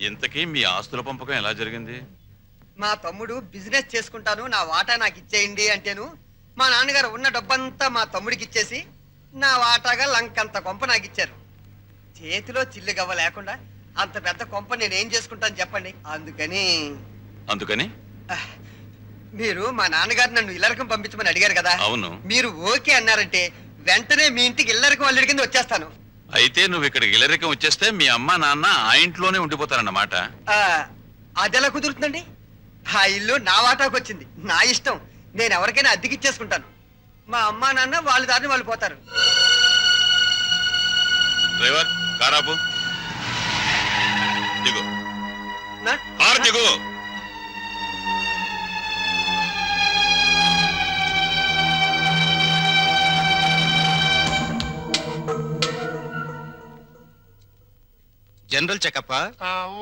ఇంతకీ మీ ఆస్తుల పంపకం ఎలా జరిగింది? మా తమ్ముడు బిజినెస్ చేసుకుంటాను, నా వాటా నాకు ఇచ్చేయండి అంటేను మా నాన్నగారు ఉన్న డబ్బంతా మా తమ్ముడికి ఇచ్చేసి నా వాటాగా లంకంత కొంప నాకు ఇచ్చారు. చేతిలో చిల్లు గవ్వ లేకుండా అంత పెద్ద కొంప నేనేం చేసుకుంటాను చెప్పండి. అందుకని మీరు మా నాన్నగారు నన్ను ఇల్లరకం పంపించమని అడిగారు కదా. అవును. మీరు ఓకే అన్నారంటే వెంటనే మీ ఇంటికి ఇల్లరకం అల్లుడి కింద వచ్చేస్తాను. అయితే నువ్వు ఇక్కడ ఇల్లరికం వచ్చేస్తే మీ అమ్మ నాన్న ఆ ఇంట్లోనే ఉండిపోతారన్నమాట. అదెలా కుదురుతుందండి? ఆ ఇల్లు నా వాటాకు వచ్చింది, నా ఇష్టం. నేను ఎవరికైనా అద్దెకిచ్చేసుకుంటాను. మా అమ్మా నాన్న వాళ్ళ దారిని వాళ్ళు పోతారు. డ్రైవర్ కారాపు దిగు. కారు దిగు. జనరల్ చెకప్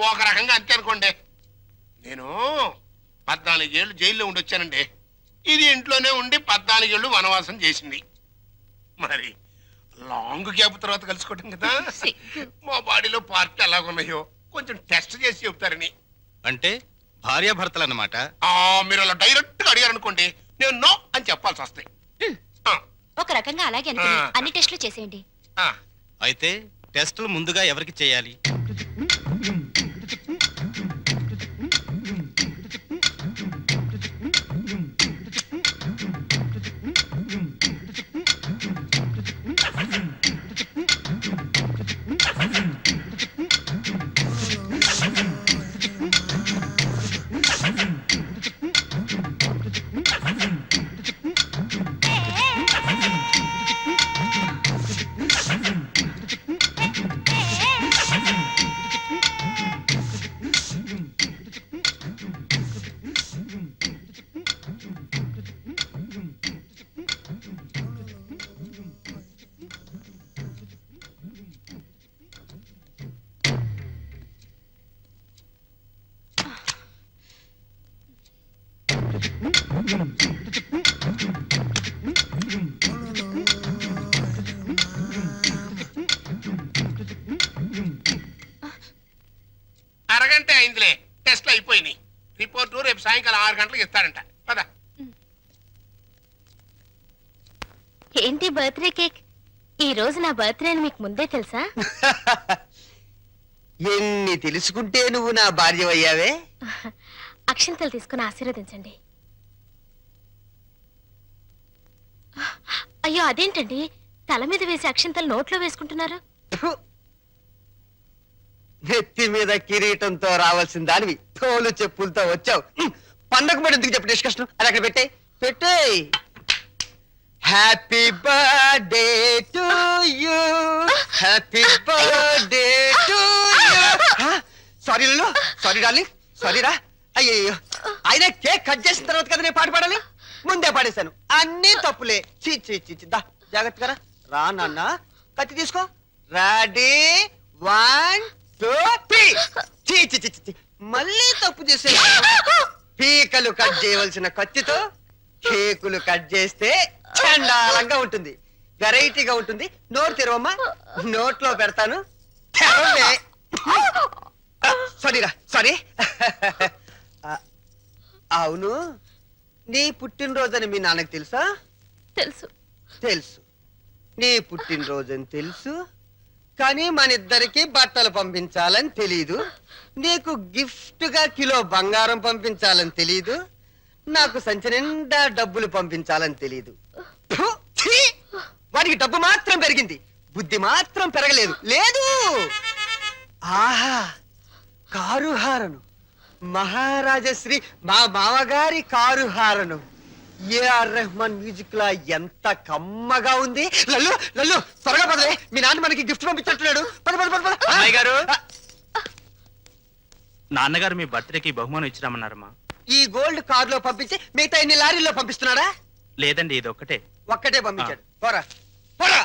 ఒక రకంగా అంతే అనుకోండి. నేను 14 ఏళ్ళు జైల్లో ఉండొచ్చానండి. ఇది ఇంట్లోనే ఉండి 14 ఏళ్ళు వనవాసం చేసింది. మరి లాంగ్ గ్యాప్ తర్వాత కలుసుకోవటం కదా. మా బాడీలో పార్ట్ ఎలాగున్నాయో కొంచెం టెస్ట్ చేసి చెప్తారని. అంటే భార్యాభర్తలు అన్నమాట. మీరు అలా డైరెక్ట్ గా అడిగారనుకోండి, నేను నో అని చెప్పాల్సి వస్తాయి. ఒక రకంగా అలాగే అన్ని టెస్టులు చేసేయండి. అయితే టెస్టులు ముందుగా ఎవరికి చేయాలి? అరగంట అయిందిలే, టెస్ట్లు అయిపోయినాయి. రిపోర్టు రేపు సాయంకాలం 6 గంటలకు ఇస్తాడంట. పదా. ఏంటి బర్త్డే కేక్? ఈ రోజు నా బర్త్డే అని మీకు ముందే తెలుసా? ఎన్ని తెలుసుకుంటే నువ్వు నా భార్య అయ్యావే. అక్షంతలు తీసుకుని ఆశీర్వదించండి. అయ్యో అదేంటండి, తల మీద వేసి అక్షంతలు నోట్లో వేసుకుంటున్నారు? నెత్తి మీద కిరీటంతో రావాల్సిన దానివి తోలు చెప్పులతో వచ్చావు. పండగ మరి ఎందుకు చెప్పు డిస్కషన్? అది అక్కడ పెట్టే. Happy birthday to you, happy birthday to you. Sorry లలో, సారీ డార్లింగ్, సారీ రా. అయ్యో, అయినా కేక్ కట్ చేసిన తర్వాత కదా నేను పాట పాడాలి. ముందే పాడేశాను, అన్నీ తప్పులే. దా జాగ్రత్తగా రా నాన్న. కత్తి తీసుకో. రెడీ 1 2 3. మళ్ళీ తప్పు చేసే. పీకలు కట్ చేయవలసిన కత్తితో కేకులు కట్ చేస్తే చండాలంగా ఉంటుంది, వెరైటీగా ఉంటుంది. నోరు తెరవమ్మా, నోట్లో పెడతాను. సారీరా, సారీ. అవును, నీ పుట్టినరోజని మీ నాన్నకు తెలుసా? తెలుసు. తెలుసు, నీ పుట్టినరోజని తెలుసు. కానీ మన ఇద్దరికి బట్టలు పంపించాలని తెలీదు. నీకు గిఫ్ట్ గా కిలో బంగారం పంపించాలని తెలీదు. నాకు సంచి నిండా డబ్బులు పంపించాలని తెలీదు. వాడికి డబ్బు మాత్రం పెరిగింది, బుద్ధి మాత్రం పెరగలేదు. లేదు. ఆహా, కారు హారను, మహారాజశ్రీ మా మామగారి car horn. AR Rahman music లా ఎంత కమ్మగా ఉంది. లల్లు లల్లు త్వరగా పదలే, మీ నాన్న మనకి గిఫ్ట్ పంపించట్లేడు. పద పద పద. అమ్మాయి గారు, నాన్నగారు మీ బర్త్డేకి బహుమానం ఇచ్చిరామన్నారమ్మా. ఈ గోల్డ్ కార్ లో పంపించి మిగతా ఎన్ని లారీల్లో పంపిస్తున్నాడా? లేదండి, ఇది ఒక్కటే పంపించాడు. పోరా పోరా.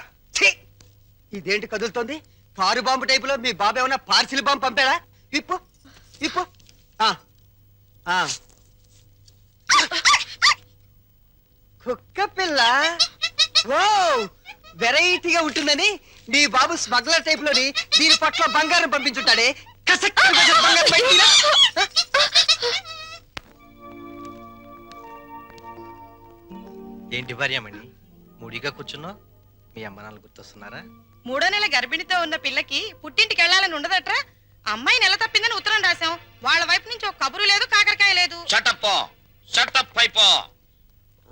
ఇదేంటి కదులుతోంది? కారు బాంబు టైపులో మీ బాబు ఏమన్నా పార్సిల్ బాంబు పంపాడా? ఇప్పు ఇప్పు. కుక్క పిల్ల. ఓ, వెరైటీగా ఉంటుందని నీ బాబు స్మగ్లర్ టైప్ లోని దీని పట్ల బంగారం పంపించుంటాడే. కసక్ కసక్ బంగారు బయటికి రా. ఏంటి భార్యమణి మూడిగా కూర్చున్నావు మీ అమ్మ నాన్న గుర్తొస్తున్నారా? 3వ నెల గర్భిణితో ఉన్న పిల్లకి పుట్టింటికి వెళ్ళాలని ఉండదట్రా. అమ్మాయి నెల తప్పిందని ఉత్తరం రాశాం. వాళ్ళ వైపు నుంచి ఒక కబురు లేదు, కాకరకాయ లేదు. షటప్ అయిపో.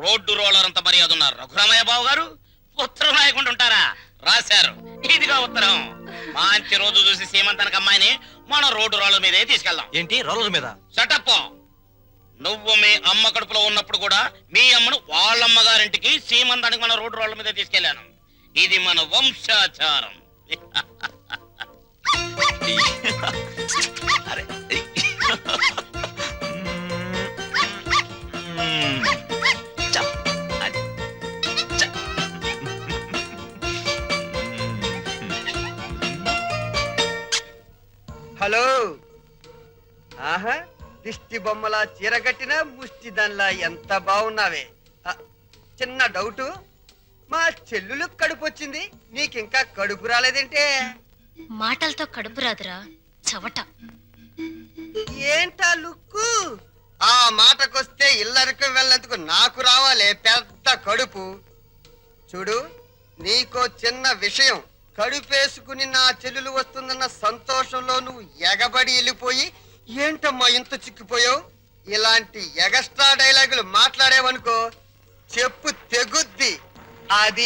రోడ్డు రోలర్ అంత మర్యాద ఉన్నారు రఘురామయ్య బాబు గారు. ఉత్తరం రాయకుండా ఉంటారా? రాశారు. ఇదిగా ఉత్తరం. మంచి రోజు చూసి సీమంతానికి అమ్మాయిని మనం రోడ్డు రోలర్ మీదే తీసుకెళ్దాం. ఏంటి రోలర్ మీద? షటప్. నువ్వు మీ అమ్మ కడుపులో ఉన్నప్పుడు కూడా మీ అమ్మను వాళ్ళమ్మగారింటికి సీమంతానికి మన రోడ్డు రోలర్ మీద తీసుకెళ్లాను. ఇది మన వంశాచారం. అరే హలో. ఆహా, దిష్టి బొమ్మలా చీరగట్టిన ముష్టి దానిలా ఎంత బాగున్నావే. ఆ, చిన్న డౌటు, మా చెల్లులు కడుపు వచ్చింది, నీకింకా కడుపు రాలేదేంటే? మాటలతో కడుపు రాదురా చవట. ఏంటా లుక్కు? ఆ మాటకొస్తే ఇల్లరికి వెళ్ళేందుకు నాకు రావాలే పెద్ద కడుపు. చూడు, నీకో చిన్న విషయం. కడుపేసుకుని నా చెల్లెలు వస్తుందన్న సంతోషంలో నువ్వు ఎగబడి వెళ్ళిపోయి ఏంటమ్మా ఇంత చిక్కిపోయావు? ఇలాంటి ఎగస్ట్రా డైలాగులు మాట్లాడేవనుకో చెప్పు తెగుద్ది. అది